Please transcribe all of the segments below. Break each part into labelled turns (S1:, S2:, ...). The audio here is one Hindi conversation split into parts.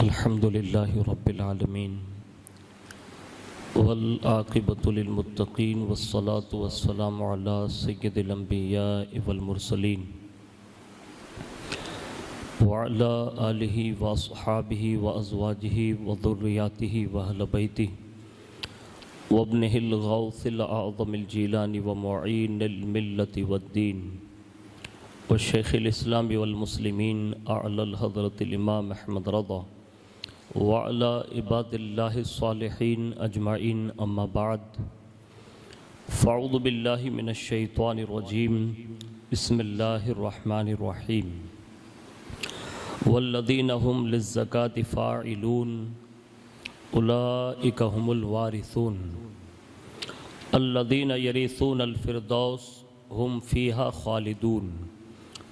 S1: अल्हम्दुलिल्लाहि रब्बिल आलमीन वल आक़िबतु लिल मुत्तक़ीन वस्सलातु वस्सलामु अला सय्यिदिल अंबियाइ वल मुरसलीन व अला आलिहि व अस्हाबिहि व अज़वाजिहि व ज़ुर्रिय्यातिहि व अहल बैतिहि व इब्निहिल गौसिल आज़मिल जीलानी व मुईनिल मिल्लति वद्दीन व शेख़िल इस्लामी वल मुस्लिमीन अअलल हज़रतिल इमाम अहमद रज़ा व अला इबादिल्लाहि स्सालिहीन अजमाइन अम्मा बाद फ़अऊज़ु बिल्लाहि मिनश शैतानिर रजीम बिस्मिल्लाहिर रहमानिर रहीम वल्लज़ीना हुम लिज़्ज़काति फ़ाइलून उलाइका हुमुल वारिसून अल्लज़ीना यरिसूनल फ़िरदौस हुम फ़ीहा ख़ालिदून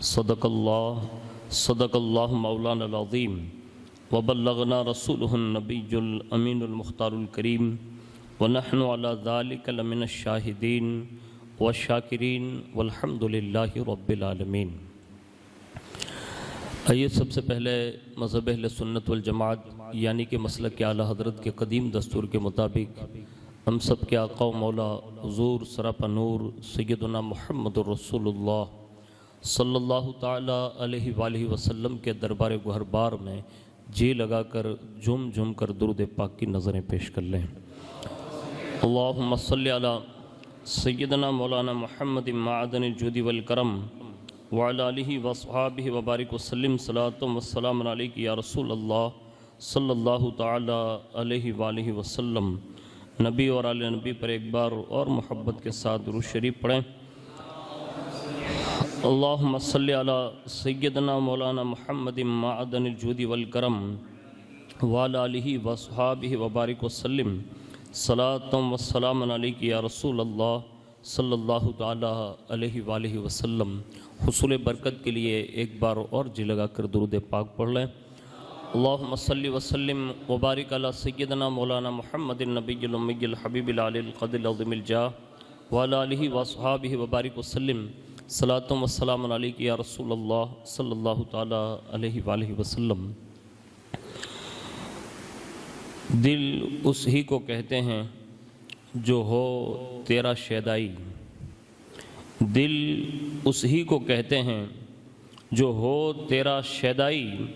S1: सदक़ल्लाहु मौलाना अज़ीम व बल्लगना रसूलुहुन नबियुल अमीनुल मुख्तारुल करीम व नहनु अला ज़ालिका लमिनश शाहिदीन व शाकिरीन वल्हम्दुलिल्लाहि रब्बिल आलमीन। आइए सबसे पहले मज़हब अहले सुन्नत वल जमात यानी कि मसलक के आला हज़रत के कदीम दस्तूर के मुताबिक हम सब के आका व मौला हुज़ूर सरापा नूर सय्यदुना मुहम्मदुर रसूलुल्लाह सल्लल्लाहु ताला अलैहि वालैहि वसल्लम के दरबार गुहरबार में जी लगाकर झूम झूम कर दुरूद पाक की नज़रें पेश कर लें। अल्लाहुम्मा सल्लि अला सय्यदना मौलाना मुहम्मद माअदनिल जुदी वल करम व अला आलिहि व अस्हाबिहि व बारिक वसल्लिम सलातुम व सलाम अलैका या रसूल अल्लाह सल्लल्लाहु ताला अलैहि वालैहि वसल्लम। नबी और आले नबी पर एक बार और मोहब्बत के साथ दुरूद शरीफ पढ़ें। अल्लाहुम्मा सल्लि अला सय्यदना मौलाना मुहम्मद माअदनिल जुदी वल करम व अला आलिहि व अस्हाबिहि व बारिक वसल्लिम सलातुम व सलाम अलैका या रसूल अल्लाह सल्लल्लाहु ताला अलैहि वालैहि वसल्लम। हुसूल बरकत के लिए एक बार और जी लगा कर दुरूद पाक पढ़ लें। अल्लाहुम्मा सल्लि व सल्लिम व बारिक अला सय्यदना मौलाना मुहम्मदिन नबिय्यिल उम्मिय्यिल हबीबिल आलिल क़द्रिल अज़ीमिल जाह व अला आलिहि व अस्हाबिहि व बारिक वसल्लिम सलातुम व सलाम अलैका या रसूल अल्लाह सल्लल्लाहु ताला अलैहि वालैहि वसल्लम। दिल उस ही को कहते हैं जो हो तेरा शैदाई, दिल उस ही को कहते हैं जो हो तेरा शैदाई,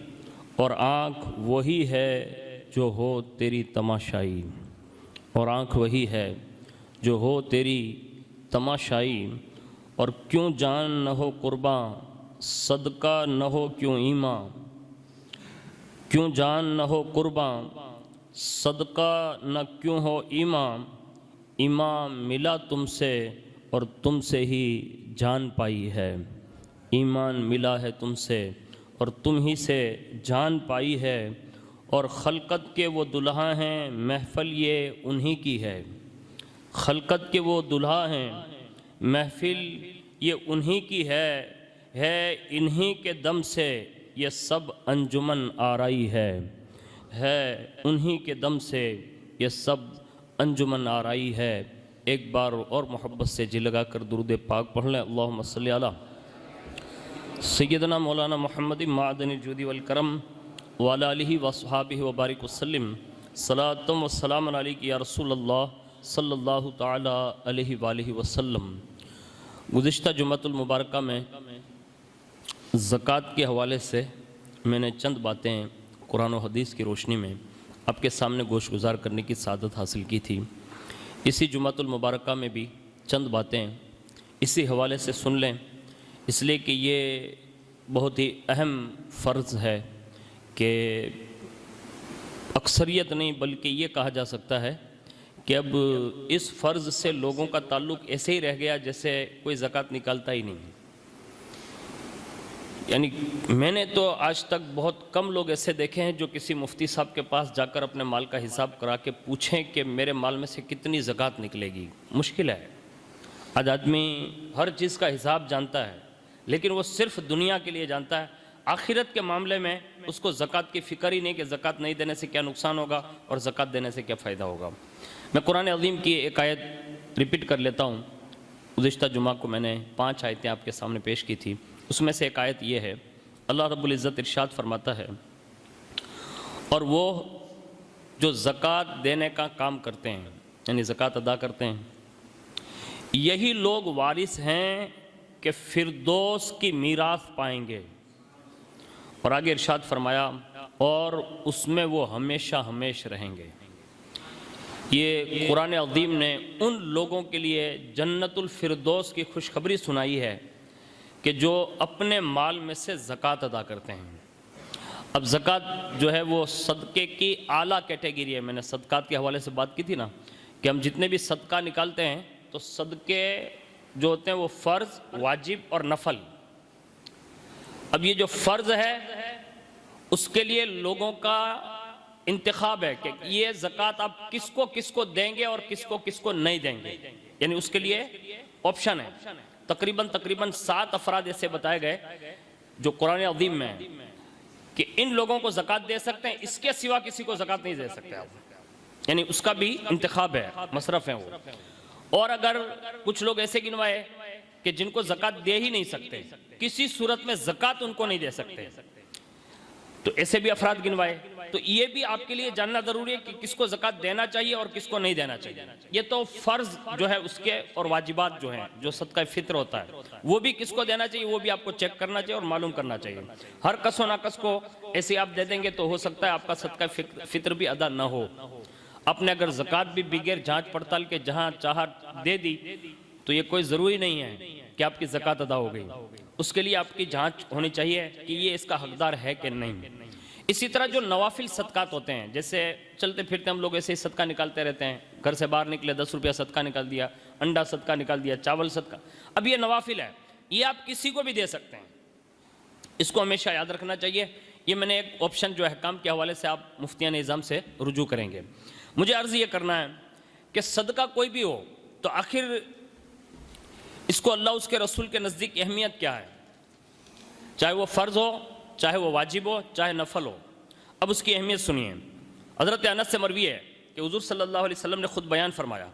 S1: और आँख वही है जो हो तेरी तमाशाई, और आँख वही है जो हो तेरी तमाशाई। और क्यों जान न हो कुर्बां सदका न हो क्यों ईमा, क्यों जान न हो कुर्बां सदका न क्यों हो ईमा, ईमा मिला तुमसे और तुमसे ही जान पाई है, ईमान मिला है तुमसे और तुम ही से जान पाई है। और खलकत के वो दुल्हा हैं महफिल ये उन्हीं की है, खलकत के वो दुल्हा हैं महफिल ये उन्हीं की है इन्हीं के दम से ये सब अंजुमन आराई है उन्हीं के दम से ये सब अंजुमन आराई है। एक बार और मोहब्बत से जी लगा कर दुरूद पाक पढ़ लें। अल्लाहुम्मा सल्लि अला सय्यदना मौलाना मुहम्मद माअदनिल जुदी वल करम व अला आलिहि व अस्हाबिहि व बारिक वसल्लिम सलातुम व सलाम अलैका या रसूल अल्लाह सल्लल्लाहु ताला अलैहि वालैहि वसल्लम। गुज़िश्ता जुम्मतुल मुबारका में ज़कात के हवाले से मैंने चंद बातें कुरान और हदीस की रोशनी में आपके सामने गोश गुजार करने की सादत हासिल की थी। इसी जुम्मतुल मुबारका में भी चंद बातें इसी हवाले से सुन लें, इसलिए कि ये बहुत ही अहम फ़र्ज़ है कि अक्सरियत नहीं बल्कि ये कहा जा सकता है कि अब इस फ़र्ज़ से लोगों का ताल्लुक़ ऐसे ही रह गया जैसे कोई ज़कात निकालता ही नहीं। यानी मैंने तो आज तक बहुत कम लोग ऐसे देखे हैं जो किसी मुफ्ती साहब के पास जाकर अपने माल का हिसाब करा के पूछें कि मेरे माल में से कितनी ज़कात निकलेगी। मुश्किल है, आज आदमी हर चीज़ का हिसाब जानता है लेकिन वो सिर्फ़ दुनिया के लिए जानता है, आखिरत के मामले में उसको ज़कात की फ़िक्र ही नहीं कि ज़कात नहीं देने से क्या नुकसान होगा और ज़कात देने से क्या फ़ायदा होगा। मैं कुरान अज़ीम की एक आयत रिपीट कर लेता हूँ। गुज़िश्ता जुमा को मैंने 5 आयतें आपके सामने पेश की थी, उसमें से एक आयत ये है, अल्लाह रब्बुल इज़्ज़त इरशाद फरमाता है, और वो जो ज़कात देने का काम करते हैं, यानी ज़कात अदा करते हैं, यही लोग वारिस हैं कि फिरदौस की मीरास पाएंगे। और आगे इरशाद फरमाया और उसमें वो हमेशा हमेश रहेंगे। ये कुरान अज़ीम ने उन लोगों के लिए जन्नतुल फिरदौस की खुशखबरी सुनाई है कि जो अपने माल में से ज़कात अदा करते हैं। अब ज़कात जो है वो सदक़े की आला कैटेगरी है। मैंने सदक़ात के हवाले से बात की थी ना कि हम जितने भी सदका निकालते हैं तो सदक़े जो होते हैं वो फ़र्ज़, वाजिब और नफल। अब ये जो फ़र्ज़ है उसके लिए लोगों का इंतखाब है कि ये ज़कात आप किसको किसको देंगे और किसको किसको नहीं देंगे, यानी उसके लिए ऑप्शन है। तकरीबन 7 अफराद ऐसे बताए गए जो कुरान अज़ीम में है कि इन लोगों को ज़कात दे सकते हैं, इसके सिवा किसी को ज़कात नहीं दे सकते आप, यानी उसका भी इंतखाब है, मसरफ़ है वो। और अगर कुछ लोग ऐसे गिनवाए कि जिनको ज़कात दे ही नहीं सकते, किसी सूरत में ज़कात उनको नहीं दे सकते, तो ऐसे भी अफराद गिनवाए। तो ये भी आपके लिए जानना ज़रूरी है कि किसको ज़कात देना चाहिए और किसको नहीं देना चाहिए। ये तो फ़र्ज़ जो है उसके और वाजिबात जो हैं, जो सदका फ़ित्र होता है, वो भी किसको देना चाहिए वो भी आपको चेक करना चाहिए और मालूम करना चाहिए। हर कस व नाकस को ऐसे आप दे देंगे तो हो सकता है आपका सदका फ़ित्र भी अदा ना हो। आपने अगर ज़कात भी बगैर जाँच पड़ताल के जहाँ चाह दे दी तो ये कोई ज़रूरी नहीं है कि आपकी ज़कात अदा हो गई। उसके लिए आपकी जाँच होनी चाहिए कि ये इसका हकदार है कि नहीं। इसी तरह जो नवाफिल सदकात होते हैं, जैसे चलते फिरते हम लोग ऐसे ही सदका निकालते रहते हैं, घर से बाहर निकले 10 रुपया सदका निकाल दिया, अंडा सदका निकाल दिया, चावल सदका। अब ये नवाफिल है, ये आप किसी को भी दे सकते हैं, इसको हमेशा याद रखना चाहिए। ये मैंने एक ऑप्शन जो है काम के हवाले से आप मुफ्तियान निज़ाम से रुजू करेंगे। मुझे अर्ज़ ये करना है कि सदका कोई भी हो तो आखिर इसको अल्लाह उसके रसूल के नज़दीक अहमियत क्या है, चाहे वो फ़र्ज़ हो, चाहे वो वाजिब हो, चाहे नफल हो। अब उसकी अहमियत सुनिए। हज़रत अनस से मरवी है कि हुज़ूर सल्लल्लाहु अलैहि वसल्लम ने खुद बयान फरमाया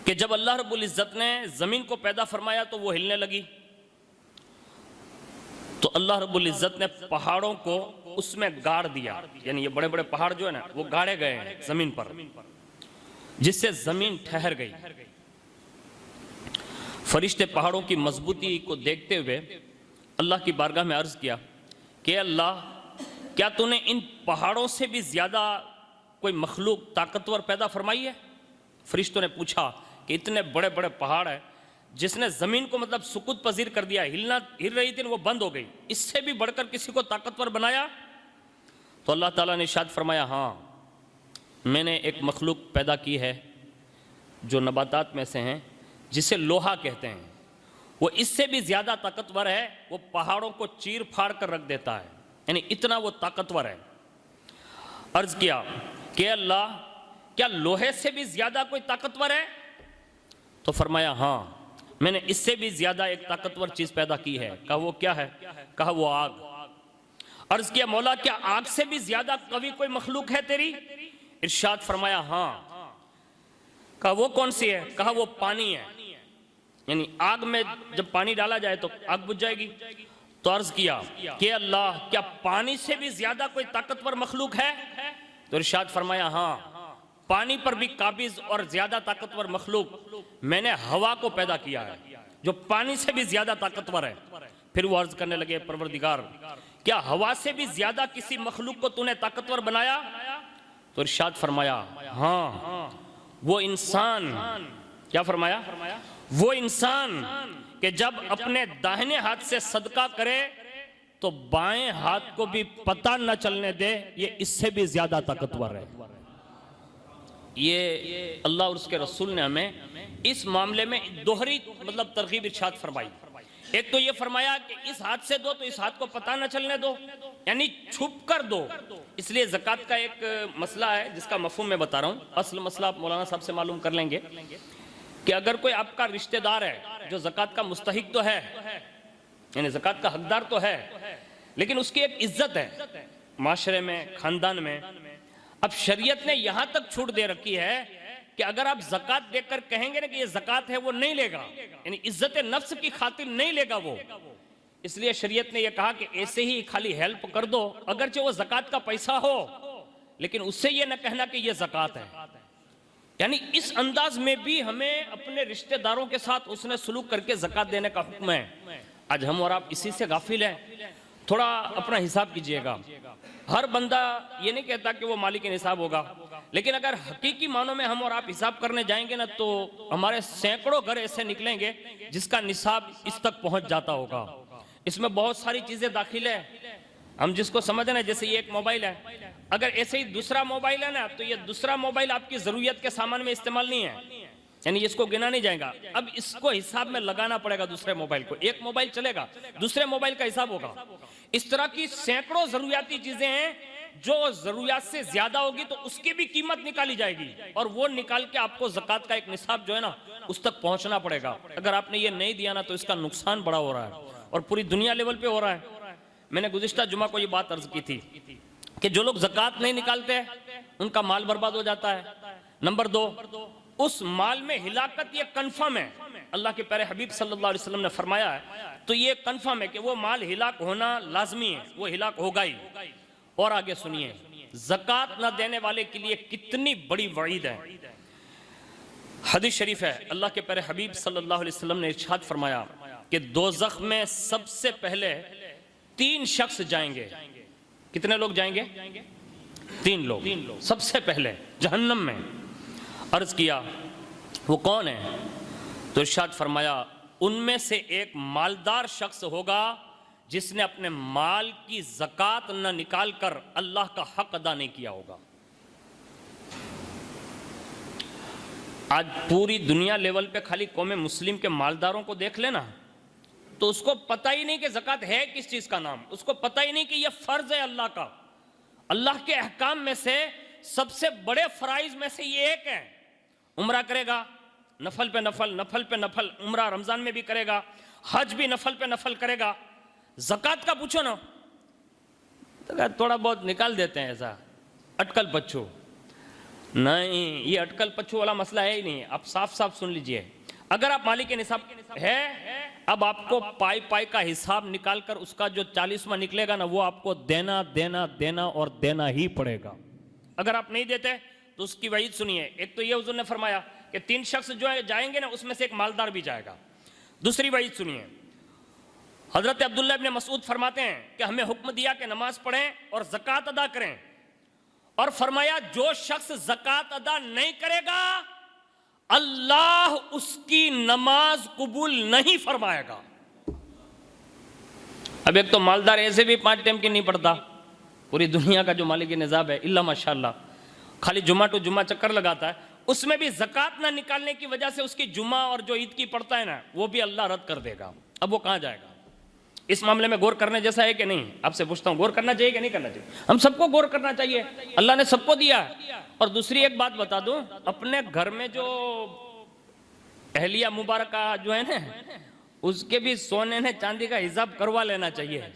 S1: कि जब अल्लाह रब्बुल इज़्ज़त ने ज़मीन को पैदा फरमाया तो वो हिलने लगी, तो अल्लाह रब्बुल इज़्ज़त ने पहाड़ों को उसमें गाड़ दिया, यानी ये बड़े बड़े पहाड़ जो है ना वो गाड़े गए हैं ज़मीन पर, जिससे ज़मीन ठहर गई। फरिश्ते पहाड़ों की मजबूती को देखते हुए अल्लाह की बारगाह में अर्ज़ किया कि अल्लाह, क्या तूने इन पहाड़ों से भी ज़्यादा कोई मखलूक ताकतवर पैदा फरमाई है? फरिश्तों ने पूछा कि इतने बड़े बड़े पहाड़ है जिसने ज़मीन को मतलब सुकुत पजीर कर दिया, हिल रही थी वो बंद हो गई, इससे भी बढ़कर किसी को ताकतवर बनाया? तो अल्लाह ताला ने इरशाद फरमाया, हाँ मैंने एक मखलूक पैदा की है जो नबातात में से हैं, जिसे लोहा कहते हैं। वो इससे भी ज़्यादा ताकतवर है, वो पहाड़ों को चीर फाड़ कर रख देता है, यानी इतना वो ताकतवर है। अर्ज़ किया कि अल्लाह, क्या लोहे से भी ज़्यादा कोई ताकतवर है? तो फरमाया, हाँ मैंने इससे भी ज़्यादा एक ताकतवर चीज़ पैदा की है। कहा वो क्या है? कहा वो आग। अर्ज़ किया, मौला क्या आग से भी ज़्यादा कवी कोई मखलूक है तेरी? इरशाद फरमाया, हाँ। कहा वो कौन सी है? कहा वो पानी है, यानी आग में जब पानी डाला जाए तो आग बुझ जाएगी। तो अर्ज किया कि अल्लाह, क्या पानी से भी ज्यादा कोई ताकतवर मखलूक है? तो इरशाद फरमाया, हाँ पानी पर भी काबिज और ज्यादा ताकतवर मखलूक मैंने हवा को पैदा किया है, जो पानी से भी ज्यादा ताकतवर है। फिर वो अर्ज करने लगे, परवरदिगार क्या हवा से भी ज्यादा किसी मखलूक को तूने ताकतवर बनाया? तो इरशाद फरमाया, हाँ वो इंसान। क्या फरमाया? वो इंसान कि जब अपने दाहिने हाथ से सदका करे तो बाएं हाथ को भी पता न चलने दे, ये इससे भी ज्यादा ताकतवर है। ये अल्लाह और उसके रसूल ने हमें इस मामले में दोहरी मतलब तरगीब इरशाद फरमाई। एक तो ये फरमाया कि इस हाथ से दो तो इस हाथ को पता न चलने दो, यानी छुप कर दो। इसलिए ज़कात का एक मसला है जिसका मफहूम मैं बता रहा हूँ। असल मसला आप मौलाना साहब से मालूम कर लेंगे कि अगर कोई आपका रिश्तेदार है जो ज़कात का मुस्तहिक तो है, यानी ज़कात का हकदार तो है, लेकिन उसकी एक इज्जत है माशरे में, खानदान में। अब शरीयत ने यहां तक छूट दे रखी है कि अगर आप ज़कात देकर कहेंगे ना कि ये ज़कात है, वो नहीं लेगा, यानी इज्जत नफ्स की खातिर नहीं लेगा वो। इसलिए शरीयत ने यह कहा कि ऐसे ही खाली हेल्प कर दो, अगरचे वो ज़कात का पैसा हो, लेकिन उससे ये न कहना कि ये ज़कात है। यानी इस अंदाज में भी हमें अपने रिश्तेदारों के साथ उसने सुलूक करके ज़कात देने का हुक्म है। आज हम और आप इसी से गाफिल हैं। थोड़ा अपना हिसाब कीजिएगा। हर बंदा ये नहीं कहता कि वो मालिक निसाब होगा, लेकिन अगर हकीकी मानों में हम और आप हिसाब करने जाएंगे ना, तो हमारे सैकड़ों घर ऐसे निकलेंगे जिसका निसाब इस तक पहुंच जाता होगा। इसमें बहुत सारी चीजें दाखिल है, हम जिसको समझ रहे हैं। जैसे ये एक मोबाइल है, अगर ऐसे ही दूसरा मोबाइल है ना, तो ये दूसरा मोबाइल आपकी जरूरत के सामान में इस्तेमाल नहीं है, यानी इसको गिना नहीं जाएगा। अब इसको हिसाब में लगाना पड़ेगा दूसरे मोबाइल को। एक मोबाइल चलेगा, दूसरे मोबाइल का हिसाब होगा। इस तरह की सैकड़ों जरूरियाती चीजें हैं, जो जरूरियात से ज्यादा होगी तो उसकी भी कीमत निकाली जाएगी, और वो निकाल के आपको ज़कात का एक निसाब जो है ना, उस तक पहुंचना पड़ेगा। अगर आपने ये नहीं दिया ना, तो इसका नुकसान बड़ा हो रहा है और पूरी दुनिया लेवल पे हो रहा है। मैंने गुज़िश्ता जुमा को ये बात अर्ज की थी कि जो लोग ज़कात नहीं निकालते उनका माल बर्बाद हो जाता है। नंबर 2, उस माल में हिलाकत ये कन्फर्म है। अल्लाह के प्यारे हबीब सल्लल्लाहु अलैहि वसल्लम ने फरमाया है, तो ये कन्फर्म है कि वो माल हिलाक होना लाजमी है, वो हिलाक होगा ही। और आगे सुनिए, ज़कात न देने वाले के लिए कितनी बड़ी वईद है। हदीस शरीफ है, अल्लाह के प्यारे हबीब सल्लल्लाहु अलैहि वसल्लम ने इरशाद फरमाया कि दोज़ख में सबसे पहले 3 शख्स जाएंगे। कितने लोग जाएंगे? 3 लोग सबसे पहले जहन्नम में। अर्ज किया वो कौन है? तो इरशाद फरमाया उनमें से एक मालदार शख्स होगा जिसने अपने माल की ज़कात न निकाल कर अल्लाह का हक अदा नहीं किया होगा। आज पूरी दुनिया लेवल पे खाली कौम मुस्लिम के मालदारों को देख लेना, तो उसको पता ही नहीं कि ज़कात है किस चीज का नाम, उसको पता ही नहीं कि यह फर्ज है अल्लाह का। अल्लाह के अहकाम में से सबसे बड़े फराइज में से ये एक है। उम्रा करेगा, नफल पे नफल, नफल पे नफल, उम्रा रमजान में भी करेगा, हज भी नफल पे नफल करेगा। ज़कात का पूछो ना, तो थोड़ा बहुत निकाल देते हैं, ऐसा अटकल पच्छू नहीं। ये अटकल पच्छू वाला मसला है ही नहीं। आप साफ साफ सुन लीजिए, अगर आप मालिक निसाब है, अब आपको पाई पाई का हिसाब निकाल कर उसका जो 40वां निकलेगा ना, वो आपको देना देना देना और देना ही पड़ेगा। अगर आप नहीं देते तो उसकी वईद सुनिए। एक तो ये हुजूर ने फरमाया कि 3 शख्स जो है जाएंगे ना, उसमें से एक मालदार भी जाएगा। दूसरी वईद सुनिए, हजरत अब्दुल्लाह इब्न मसूद फरमाते हैं कि हमें हुक्म दिया कि नमाज पढ़ें और ज़कात अदा करें, और फरमाया जो शख्स ज़कात अदा नहीं करेगा अल्लाह उसकी नमाज कबूल नहीं फरमाएगा। अब एक तो मालदार ऐसे भी 5 टाइम की नहीं पढ़ता, पूरी दुनिया का जो मालिक निज़ाब है, इल्ला माशाल्लाह, खाली जुमा टू जुमा चक्कर लगाता है, उसमें भी ज़कात ना निकालने की वजह से उसकी जुमा और जो ईद की पढ़ता है ना, वो भी अल्लाह रद्द कर देगा। अब वो कहाँ जाएगा? इस मामले में गौर करने जैसा है कि नहीं? आपसे पूछता हूँ, गौर करना चाहिए कि नहीं करना चाहिए? हम सबको गौर करना चाहिए, अल्लाह ने सबको दिया है। और दूसरी एक बात बता दूं, अपने घर में जो अहलिया मुबारक जो है ना, उसके भी सोने ने चांदी का हिसाब करवा लेना चाहिए,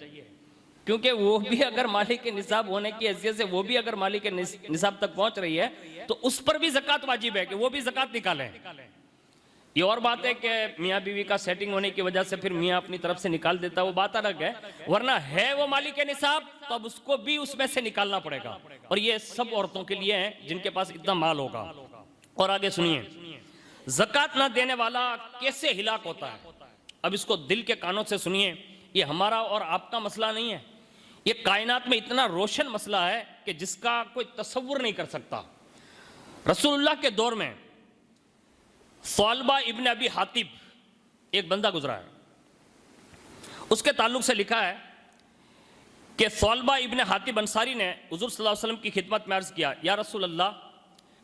S1: क्योंकि वो भी अगर मालिक के निसाब होने की हैसियत से वो भी अगर मालिक के निसाब तक पहुंच रही है, तो उस पर भी ज़कात वाजिब है कि वो भी ज़कात निकालें। ये और बात है कि मियाँ बीवी का सेटिंग होने की वजह से फिर मियाँ अपनी तरफ से निकाल देता है, वो बात अलग है, वरना है वो मालिक के निसाब तो अब उसको भी उसमें से निकालना पड़ेगा। और ये सब औरतों के लिए है जिनके पास इतना माल होगा। और आगे सुनिए, ज़कात ना देने वाला कैसे हिलाक होता है। अब इसको दिल के कानों से सुनिए, ये हमारा और आपका मसला नहीं है, ये कायनात में इतना रोशन मसला है कि जिसका कोई तसव्वुर नहीं कर सकता। रसूलुल्लाह के दौर में सौलबा इब्न अबी हातिब एक बंदा गुजरा है, उसके ताल्लुक से लिखा है कि सौलबा इब्न हातिब अंसारी ने हुजूर सल्लल्लाहु अलैहि वसल्लम की खिदमत में अर्ज़ किया, या रसूल अल्लाह,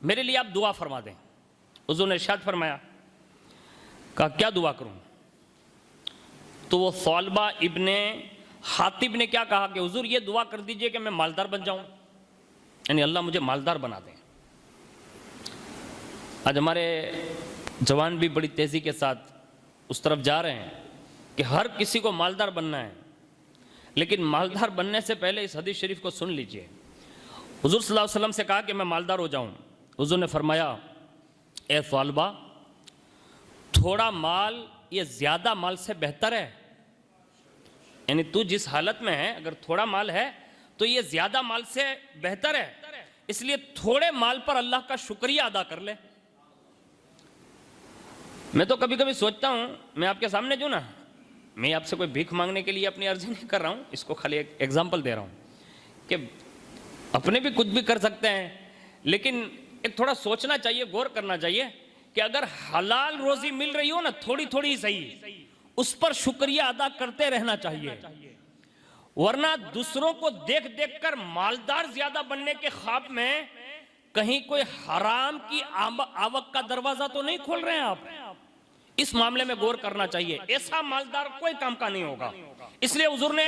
S1: मेरे लिए आप दुआ फरमा दें। हुजूर ने इरशाद फरमाया, कहा क्या दुआ करूं? तो वो सौलबा इब्न हातिब ने क्या कहा कि हुजूर ये दुआ कर दीजिए कि मैं मालदार बन जाऊं, यानी अल्लाह मुझे मालदार बना दें। आज हमारे जवान भी बड़ी तेज़ी के साथ उस तरफ जा रहे हैं कि हर किसी को मालदार बनना है, लेकिन मालदार बनने से पहले इस हदीस शरीफ को सुन लीजिए। हुजूर सल्लल्लाहु अलैहि वसल्लम से कहा कि मैं मालदार हो जाऊं, हुजूर ने फरमाया, ए सौलबा, थोड़ा माल ये ज़्यादा माल से बेहतर है। यानी तू जिस हालत में है, अगर थोड़ा माल है तो ये ज्यादा माल से बेहतर है, इसलिए थोड़े माल पर अल्लाह का शुक्रिया अदा कर ले। मैं तो कभी कभी सोचता हूं, मैं आपके सामने जो ना, मैं आपसे कोई भीख मांगने के लिए अपनी अर्जी नहीं कर रहा हूं, इसको खाली एक एग्जाम्पल दे रहा हूं कि अपने भी कुछ भी कर सकते हैं, लेकिन एक थोड़ा सोचना चाहिए, गौर करना चाहिए कि अगर हलाल रोजी मिल रही हो ना, थोड़ी थोड़ी ही सही, उस पर शुक्रिया अदा करते रहना चाहिए। वरना दूसरों को देख देख कर मालदार ज्यादा बनने के ख्वाब में कहीं कोई हराम की आवक का दरवाजा तो नहीं खोल रहे हैं आप। इस मामले में गौर करना चाहिए। ऐसा मालदार कोई काम का नहीं होगा। इसलिए हुजूर ने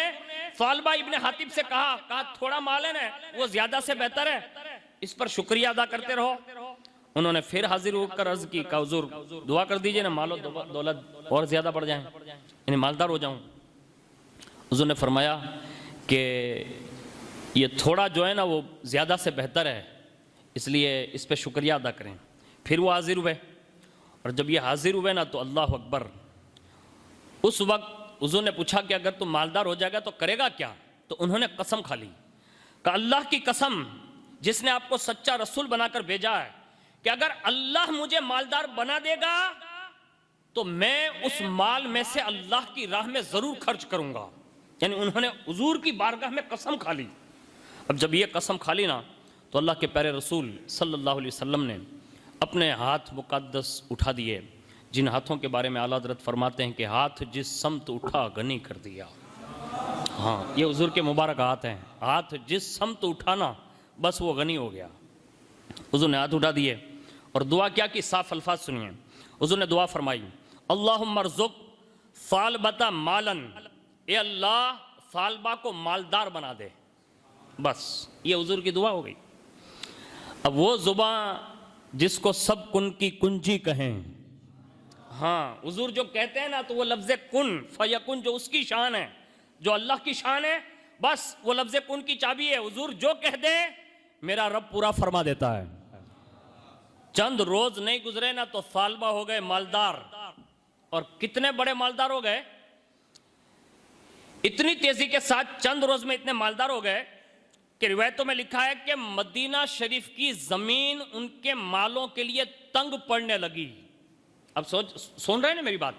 S1: सालबा इब्ने हातिब से कहा थोड़ा माल है ना, वो ज्यादा से बेहतर है, इस पर शुक्रिया अदा करते रहो। उन्होंने फिर हाजिर होकर अर्ज की, कहा हुजूर दुआ कर दीजिए ना, मालो दौलत और ज्यादा बढ़ जाए, यानी मालदार हो जाऊं। हुजूर ने फरमाया कि ये थोड़ा जो है ना वो ज्यादा से बेहतर है, इसलिए इस पे शुक्रिया अदा करें। फिर वो हाजिर हुए, और जब ये हाजिर हुए ना तो अल्लाह अकबर, उस वक्त हुजूर ने पूछा कि अगर तुम मालदार हो जाएगा तो करेगा क्या? तो उन्होंने कसम खा ली, कि अल्लाह की कसम जिसने आपको सच्चा रसूल बनाकर भेजा है, कि अगर अल्लाह मुझे मालदार बना देगा तो मैं उस माल में से अल्लाह की राह में जरूर खर्च करूंगा। यानी उन्होंने हुजूर की बारगाह में कसम खा ली। अब जब ये कसम खा ली ना तो अल्लाह के प्यारे रसूल सल्लल्लाहु अलैहि वसल्लम ने अपने हाथ मुक़द्दस उठा दिए, जिन हाथों के बारे में आला हज़रत फरमाते हैं कि हाथ जिस समत उठा गनी कर दिया। हाँ, ये हुजूर के मुबारक हाथ हैं। हाथ जिस समत उठाना बस वो गनी हो गया। हुजूर ने हाथ उठा दिए और दुआ क्या की, साफ अल्फाज सुनिए। हुजूर ने दुआ फरमाई, अल्लाहुम्मा रज़ुक़ सालबता मालन, ए अल्लाह सालबा को मालदार बना दे। बस ये हुजूर की दुआ हो गई। अब वो जुबान जिसको सब कुन की कुंजी कहें, हाँ हुजूर जो कहते हैं ना तो वो लफ्ज़ कुन फयकुन जो उसकी शान है, जो अल्लाह की शान है, बस वो लफ्ज़ कुन की चाबी है। हुजूर जो कह दे मेरा रब पूरा फरमा देता है। चंद रोज नहीं गुजरे ना तो सालबा हो गए मालदार, और कितने बड़े मालदार हो गए, इतनी तेजी के साथ चंद रोज में इतने मालदार हो गए कि रिवायतों में लिखा है कि मदीना शरीफ की जमीन उनके मालों के लिए तंग पड़ने लगी। अब सुन रहे हैं ना मेरी बात?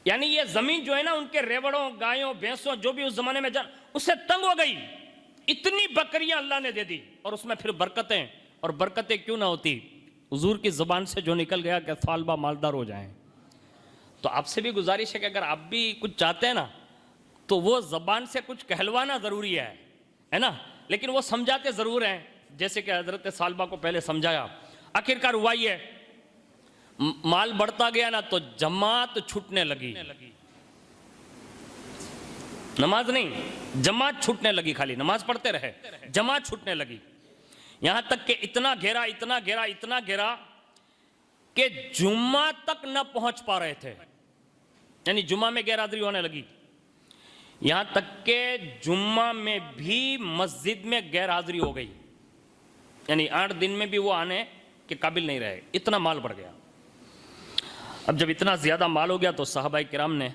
S1: यानी ये जमीन जो है ना उनके रेवड़ों, गायों, भैंसों जो भी उस जमाने में उससे तंग हो गई। इतनी बकरियां अल्लाह ने दे दी, और उसमें फिर बरकतें, और बरकतें क्यों ना होती, हुजूर की जुबान से जो निकल गया कि सालबा मालदार हो जाएं। तो आपसे भी गुजारिश है कि अगर आप भी कुछ चाहते हैं ना तो वो जबान से कुछ कहलवाना जरूरी है ना, लेकिन वो समझाते जरूर हैं, जैसे कि हजरत सालबा को पहले समझाया। आखिरकार हुआ ही है, माल बढ़ता गया ना तो जमात छूटने लगी। नमाज नहीं, जमात छूटने लगी। खाली नमाज पढ़ते रहे, जमात छूटने लगी। यहां तक कि इतना घेरा, इतना घेरा, इतना घेरा कि जुम्मा तक न पहुंच पा रहे थे। यानी जुम्मा में गैरहाजिरी होने लगी। यहां तक के जुम्मा में भी मस्जिद में गैरहाजिरी हो गई। यानी 8 दिन में भी वो आने के काबिल नहीं रहे, इतना माल बढ़ गया। अब जब इतना ज्यादा माल हो गया तो सहाबाए किराम ने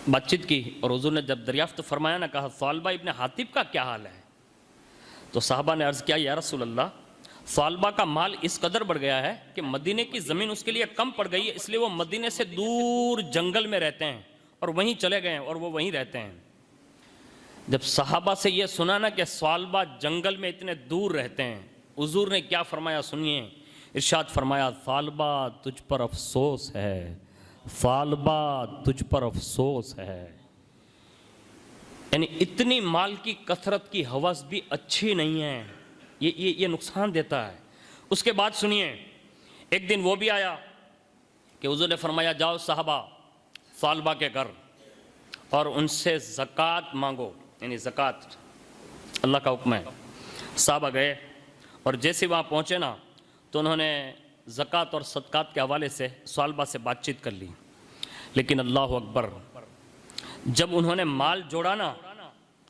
S1: बातचीत की, और हुजूर ने जब दरियाफ्त फरमाया ना, कहा सालबा इब्ने हातिब का क्या हाल है? तो साहबा ने अर्ज किया, या रसूल अल्लाह, सालबा का माल इस कदर बढ़ गया है कि मदीने की ज़मीन उसके लिए कम पड़ गई है, इसलिए वो मदीने से दूर जंगल में रहते हैं और वहीं चले गए हैं और वो वहीं रहते हैं। जब सहाबा से ये सुना ना कि सालबा जंगल में इतने दूर रहते हैं, हुजूर ने क्या फरमाया सुनिए। इरशाद फरमाया, सालबा तुझ पर अफसोस है, सालबा तुझ पर अफसोस है। यानी इतनी माल की कसरत की हवस भी अच्छी नहीं है, ये नुकसान देता है। उसके बाद सुनिए, एक दिन वो भी आया कि हुजूर ने फरमाया, जाओ साहबा सालबा के घर और उनसे ज़कात मांगो। यानी ज़कात अल्लाह का हुक्म है। साहबा गए और जैसे वहाँ पहुँचे ना तो उन्होंने ज़कात और सदकात के हवाले से सालबा से बातचीत कर ली। लेकिन अल्लाह अकबर, जब उन्होंने माल जोड़ा ना,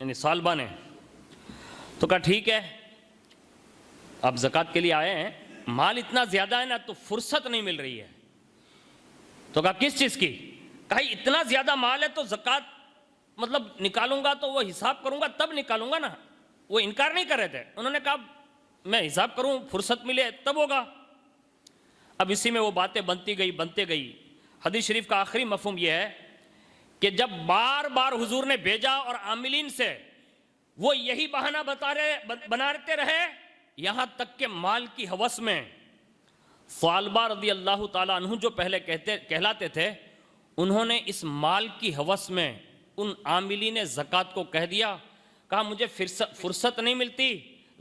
S1: यानी सालबा ने, तो कहा ठीक है आप ज़कात के लिए आए हैं, माल इतना ज़्यादा है ना तो फुर्सत नहीं मिल रही है। तो कहा किस चीज़ की? कहा इतना ज़्यादा माल है तो ज़कात मतलब निकालूंगा तो वो हिसाब करूंगा तब निकालूंगा ना। वो इनकार नहीं कर रहे थे, उन्होंने कहा मैं हिसाब करूं, फुर्सत मिले तब होगा। अब इसी में वो बातें बनते गई। हदीस शरीफ का आखिरी मफहूम यह है कि जब बार बार हुजूर ने भेजा और आमिलीन से वो यही बहाना बनाते रहे, यहां तक के माल की हवस में सालबा रज़ी अल्लाह ताला अन्हु जो पहले कहलाते थे, उन्होंने इस माल की हवस में उन आमिलीन ज़कात को कह दिया। कहा मुझे फुर्सत नहीं मिलती,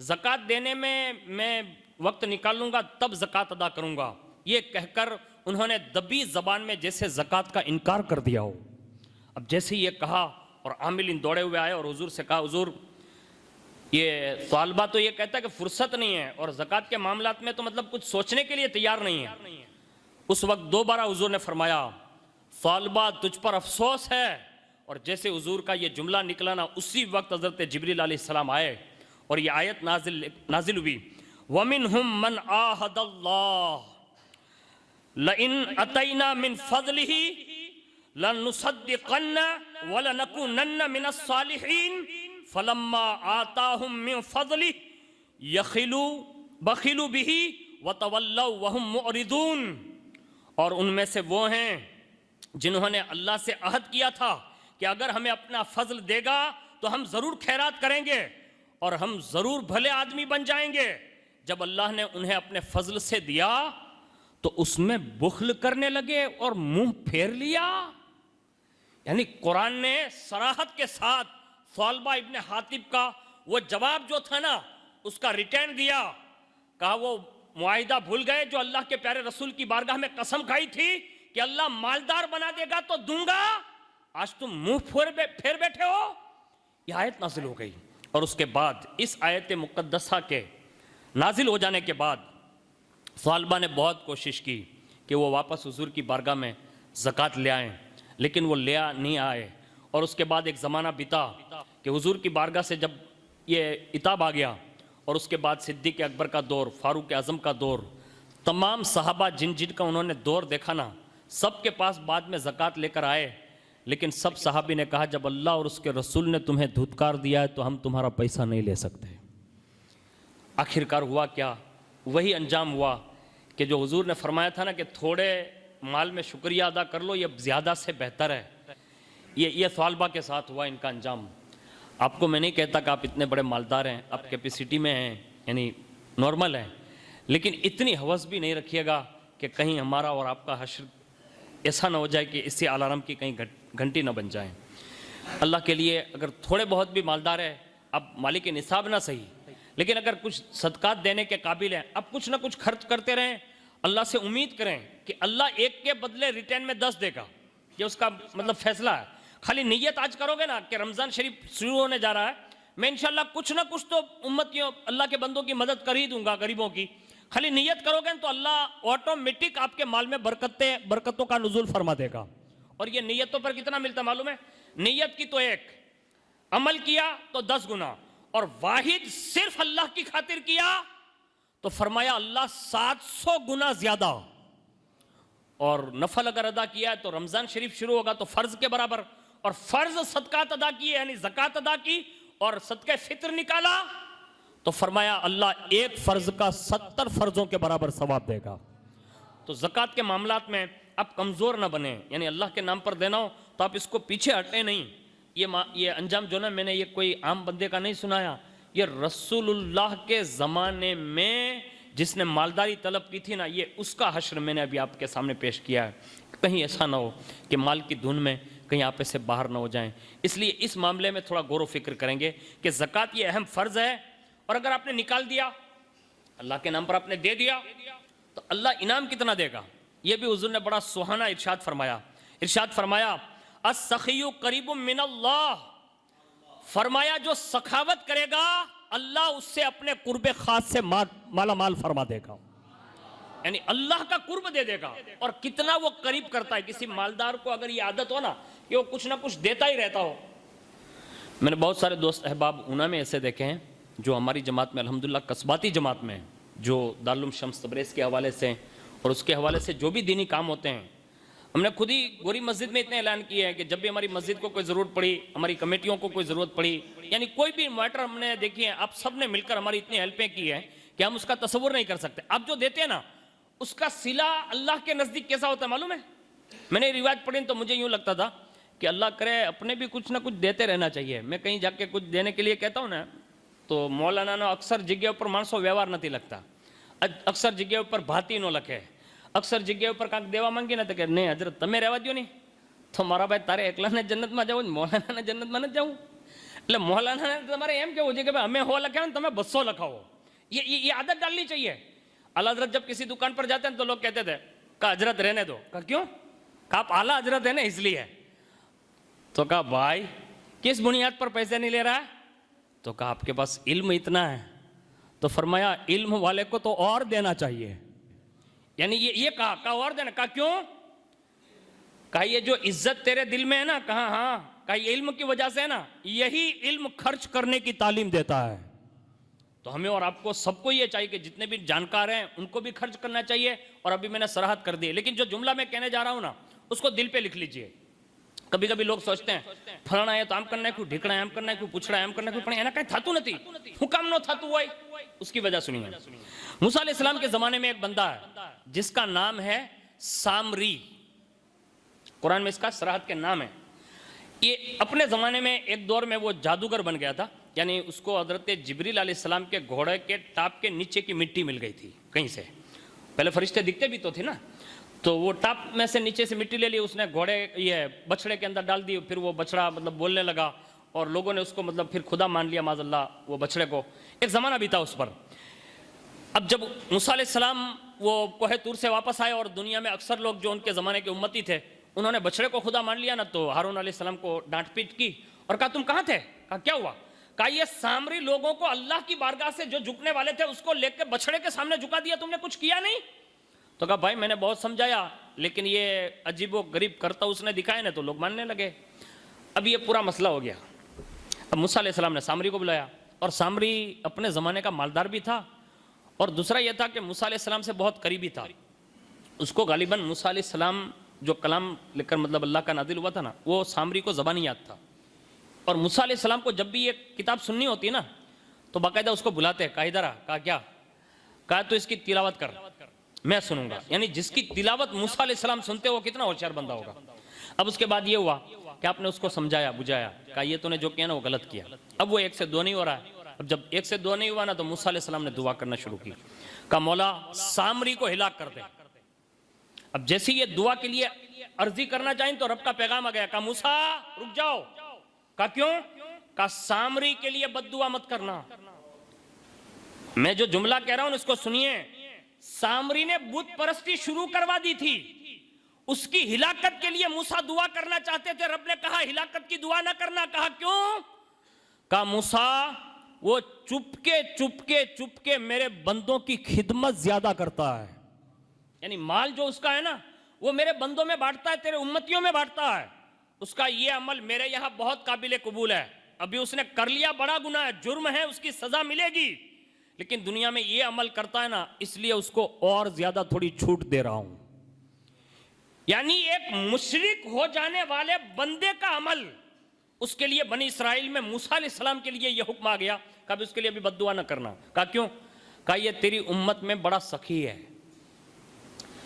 S1: ज़कात देने में मैं वक्त निकाल लूँगा तब ज़कात अदा करूँगा। ये कहकर उन्होंने दबी ज़बान में जैसे ज़कात का इनकार कर दिया हो। अब जैसे ये कहा और आमिलीन दौड़े हुए आए और हुजूर से कहा हुजूर ये सालबा तो ये कहता है कि फुर्सत नहीं है और ज़कात के मामलात में तो मतलब कुछ सोचने के लिए तैयार नहीं है। उस वक्त दोबारा हुजूर ने फरमाया सालबा तुझ पर अफसोस है। और जैसे हुजूर का ये जुमला निकला ना, उसी वक्त हज़रत जिब्रील अलैहिस्सलाम आए और ये आयत नाजिल हुई, वमिनहुम मन आहदल्लाह लइन अतैना मिन फज़लिही लनुसद्दिक़न्ना वलनकुनन्ना मिनस सालिहीन फलम्मा आताहुम मिन फज़लिही बखिलू बिही वतवल्लौ वहुम मुअरिदून। और उनमें से वो हैं जिन्होंने अल्लाह से अहद किया था कि अगर हमें अपना फजल देगा तो हम जरूर खैरात करेंगे और हम जरूर भले आदमी बन जाएंगे। जब अल्लाह ने उन्हें अपने फजल से दिया तो उसमें बुख्ल करने लगे और मुंह फेर लिया। यानी कुरान ने सराहत के साथ सालबा इब्ने हातिब का वो जवाब जो था ना उसका रिटर्न दिया। कहा वो मुआहिदा भूल गए जो अल्लाह के प्यारे रसूल की बारगाह में कसम खाई थी कि अल्लाह मालदार बना देगा तो दूंगा, आज तुम मुंह फेर बैठे हो। यह आयत नाजिल हो गई और उसके बाद इस आयत मुक़द्दसा के नाजिल हो जाने के बाद सालबा ने बहुत कोशिश की कि वो वापस हुजूर की बारगाह में ज़कात ले आएँ, लेकिन वो ले नहीं आए। और उसके बाद एक ज़माना बीता कि हुजूर की बारगाह से जब ये इताब आ गया और उसके बाद सिद्दीक़ अकबर का दौर, फ़ारूक आज़म का दौर, तमाम सहाबा जिन का उन्होंने दौर देखा ना, सबके पास बाद में ज़कात लेकर आए, लेकिन सब सहाबी ने कहा जब अल्लाह और उसके रसूल ने तुम्हें धुतकार दिया है तो हम तुम्हारा पैसा नहीं ले सकते। आखिरकार हुआ क्या? वही अंजाम हुआ कि जो हुजूर ने फरमाया था ना कि थोड़े माल में शुक्रिया अदा कर लो, ये ज़्यादा से बेहतर है। ये सालबा के साथ हुआ इनका अंजाम। आपको मैं नहीं कहता कि आप इतने बड़े मालदार हैं, आप कैपेसिटी में हैं, यानी नॉर्मल हैं, लेकिन इतनी हवस भी नहीं रखिएगा कि कहीं हमारा और आपका हश्र ऐसा ना हो जाए कि इससे अलार्म की कहीं घंटी ना बन जाए। अल्लाह के लिए अगर थोड़े बहुत भी मालदार है, अब मालिक निसाब ना सही, लेकिन अगर कुछ सदकात देने के काबिल हैं, अब कुछ ना कुछ खर्च करते रहें। अल्लाह से उम्मीद करें कि अल्लाह एक के बदले रिटर्न में 10 देगा, ये उसका मतलब फैसला है। खाली नीयत आज करोगे ना कि रमज़ान शरीफ शुरू होने जा रहा है, मैं इंशाल्लाह कुछ ना कुछ तो उम्मतियों अल्लाह के बंदों की मदद कर ही दूंगा, गरीबों की। खाली नियत करोगे तो अल्लाह ऑटोमेटिक आपके माल में बरकतों का नुज़ूल फरमा देगा। और ये नियतों पर कितना मिलता मालूम है? नियत की तो 1, अमल किया तो 10 गुना, और वाहिद सिर्फ अल्लाह की खातिर किया तो फरमाया अल्लाह 700 गुना ज्यादा। और नफल अगर अदा किया है तो रमजान शरीफ शुरू होगा तो फर्ज के बराबर, और फर्ज सदकात अदा किए यानी ज़कात अदा की और सदका फित्र निकाला तो फरमाया अल्लाह एक फर्ज का 70 फर्जों के बराबर सवाब देगा। तो ज़कात के मामलात में आप कमज़ोर ना बने, यानी अल्लाह के नाम पर देना हो तो आप इसको पीछे हटे नहीं। ये अंजाम जो ना मैंने ये कोई आम बंदे का नहीं सुनाया, ये रसूलुल्लाह के ज़माने में जिसने मालदारी तलब की थी ना, ये उसका हश्र मैंने अभी आपके सामने पेश किया है। कहीं ऐसा ना हो कि माल की धुन में कहीं आप से बाहर ना हो जाएं। इसलिए इस मामले में थोड़ा गौर व फिक्र करेंगे कि ज़कात ये अहम फ़र्ज़ है, और अगर आपने निकाल दिया, अल्लाह के नाम पर आपने दे दिया, तो अल्लाह इनाम कितना देगा। ये भी हुज़ूर ने बड़ा सुहाना इरशाद फरमाया अस्सखिय्यु करीबुम मिनल्लाह, फरमाया जो सखावत करेगा अल्लाह उससे अपने कुर्बे खास से माला माल फरमा देगा, यानी अल्लाह का कुर्ब दे देगा। और कितना वो करीब करता है। किसी मालदार को अगर ये आदत हो ना कि वो कुछ ना कुछ देता ही रहता हो। मैंने बहुत सारे दोस्त अहबाब ऊना में ऐसे देखे हैं जो हमारी जमात में अल्हम्दुलिल्लाह कस्बाती जमात में, जो दारुल उलूम शम्स तबरेज़ के हवाले से और उसके हवाले से जो भी दीनी काम होते हैं, हमने खुद ही गोरी मस्जिद में इतने ऐलान किए हैं कि जब भी हमारी मस्जिद को कोई ज़रूरत पड़ी, हमारी कमेटियों को कोई ज़रूरत पड़ी, यानी कोई भी मैटर हमने देखी है, आप सब ने मिलकर हमारी इतनी हेल्पें की है कि हम उसका तस्वुर नहीं कर सकते। आप जो देते हैं ना, उसका सिला अल्लाह के नज़दीक कैसा होता है मालूम है? मैंने रिवायत पढ़ी तो मुझे यूँ लगता था कि अल्लाह करे अपने भी कुछ ना कुछ देते रहना चाहिए। मैं कहीं जाके कुछ देने के लिए कहता हूँ ना, तो मौलाना ना अक्सर जगह पर मानसो व्यवहार नहीं लगता, अक्सर जगह पर भाती नो लखे, अक्सर जगह पर कांक देवा मांगी ना तो कि नहीं हजरत तमे रहवा दो नहीं, तो मारा भाई तारे एकला ने जन्नत में जाऊँ, मौलाना ने जन्नत में न जाऊँ। એટલે મૌલાના તમારે એમ કેવું છે કે ભાઈ અમે 100 લખ્યા ને તમે 200 લખાવો, ये आदत डालनी चाहिए। आला हजरत जब किसी दुकान पर जाते हैं तो लोग कहते थे का हजरत रहने दो, का क्यों? का आप आला हजरत है ना इसलिए। तो कहा भाई किस बुनियाद पर पैसे नहीं ले रहा है? तो कहा आपके पास इल्म इतना है। तो फरमाया इल्म वाले को तो और देना चाहिए, यानी ये कहा और देना। कहा क्यों? कहा ये जो इज्जत तेरे दिल में है ना, कहा हाँ, कहा ये इल्म की वजह से है ना, यही इल्म खर्च करने की तालीम देता है। तो हमें और आपको सबको ये चाहिए कि जितने भी जानकार हैं उनको भी खर्च करना चाहिए। और अभी मैंने सराहत कर दी, लेकिन जो जुमला मैं कहने जा रहा हूं ना उसको दिल पे लिख लीजिए। कभी कभी लोग सोचते हैं फलाना है तो आम करना है क्यों, ढिकना है आम करना है क्यों, पूछड़ा है आम करना है क्यों, पण एना कहीं थातू नहीं, हुकाम नो थातू होय। उसकी वजह सुनिए। मूसा अलैहिस्सलाम के जमाने में एक बंदा है जिसका नाम है सामरी, कुरान में इसका सराहत के नाम है। ये अपने ज़माने में एक दौर में वो जादूगर बन गया था, यानी उसको हज़रत जिब्रील अलैहिस्सलाम के घोड़े के टाप के नीचे की मिट्टी मिल गई थी कहीं से। पहले फरिश्ते दिखते भी तो थे ना, तो वो टाप में से नीचे से मिट्टी ले ली, उसने घोड़े ये बछड़े के अंदर डाल दी। फिर वो बछड़ा मतलब बोलने लगा और लोगों ने उसको मतलब फिर खुदा मान लिया माज़अल्लाह वो बछड़े को। एक ज़माना भी था उस पर। अब जब मूसा अलैहिस्सलाम वो कोहे तूर से वापस आए और दुनिया में अक्सर लोग जो उनके ज़माने के उम्मती थे उन्होंने बछड़े को खुदा मान लिया ना, तो हारून अलैहिस्सलाम को डांट पीट की और कहा तुम कहाँ थे? कहा क्या हुआ? कहा ये सामरी लोगों को अल्लाह की बारगाह से जो झुकने वाले थे उसको लेकर बछड़े के सामने झुका दिया, तुमने कुछ किया नहीं? तो कहा भाई मैंने बहुत समझाया लेकिन ये अजीबो गरीब करता उसने दिखाया ना तो लोग मानने लगे। अब ये पूरा मसला हो गया। अब मूसा अलैहिस्सलाम ने सामरी को बुलाया और सामरी अपने ज़माने का मालदार भी था और दूसरा यह था कि मूसा अलैहिस्सलाम से बहुत करीबी था। उसको गालिबन मूसा अलैहिस्सलाम जो कलाम लेकर मतलब अल्लाह का नादिल हुआ था ना, वो सामरी को ज़बानी याद था। और मूसा अलैहिस्सलाम को जब भी ये किताब सुननी होती है ना तो बाकायदा उसको बुलाते हैं, कहा इधर आ। कहा क्या? कहा तो इसकी तिलावत कर, मैं सुनूंगा। यानी जिसकी तिलावत मूसा अलैहिस्सलाम सुनते वो कितना होशियार बंदा होगा। अब उसके बाद ये हुआ कि आपने उसको समझाया बुझाया, कहा ये तूने जो किया ना वो गलत किया। अब वो 1 से 2 नहीं हो रहा है। अब जब 1 से 2 नहीं हुआ ना तो मूसा अलैहिस्सलाम ने दुआ करना शुरू की। कहा मौला सामरी को हिलाक कर दे। अब जैसे ये दुआ के लिए अर्जी करना चाहें तो रब का पैगाम आ गया। कहा मूसा रुक जाओ। कहा क्यों? कहा सामरी के लिए बद्दुआ मत करना। मैं जो जुमला कह रहा हूं उसको सुनिए। सामरी ने बुत परस्ती शुरू करवा दी थी, उसकी हिलाकत के लिए मूसा दुआ करना चाहते थे। रब ने कहा हिलाकत की दुआ ना करना। कहा क्यों? कहा मूसा वो चुपके चुपके चुपके मेरे बंदों की खिदमत ज्यादा करता है, यानी माल जो उसका है ना वो मेरे बंदों में बांटता है, तेरे उम्मतियों में बांटता है। उसका ये अमल मेरे यहां बहुत काबिल कबूल है। अभी उसने कर लिया बड़ा गुनाह है, जुर्म है, उसकी सजा मिलेगी, लेकिन दुनिया में ये अमल करता है ना इसलिए उसको और ज्यादा थोड़ी छूट दे रहा हूं। यानी एक मुशरिक हो जाने वाले बंदे का अमल, उसके लिए बनी इस्राइल में मूसा अलैहिस्सलाम के लिए यह हुक्म आ गया, कभी उसके लिए भी बद्दुआ ना करना। कहा क्यों? कहा ये तेरी उम्मत में बड़ा सखी है,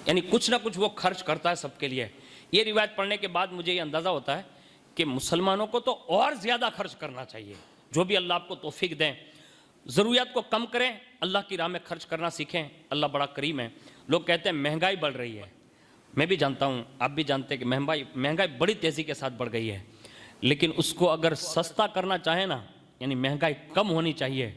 S1: यानी कुछ ना कुछ वो खर्च करता है सबके लिए। ये रिवायत पढ़ने के बाद मुझे ये अंदाज़ा होता है कि मुसलमानों को तो और ज़्यादा खर्च करना चाहिए। जो भी अल्लाह आपको तौफीक दें, ज़रूरियात को कम करें, अल्लाह की राह में खर्च करना सीखें। अल्लाह बड़ा करीम है। लोग कहते हैं महंगाई बढ़ रही है, मैं भी जानता हूँ, आप भी जानते हैं कि महंगाई बड़ी तेज़ी के साथ बढ़ गई है, लेकिन उसको अगर सस्ता करना चाहे ना, यानी महंगाई कम होनी चाहिए,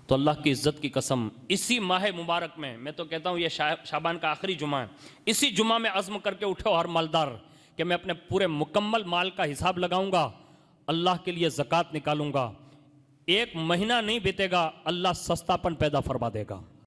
S1: तो अल्लाह की इज़्ज़त की कसम इसी माह मुबारक में, मैं तो कहता हूँ ये शाबान का आखिरी जुमा है, इसी जुमा में अज़्म करके उठो हर मालदार कि मैं अपने पूरे मुकम्मल माल का हिसाब लगाऊंगा, अल्लाह के लिए ज़कात निकालूंगा। 1 महीना नहीं बीतेगा, अल्लाह सस्तापन पैदा फरमा देगा।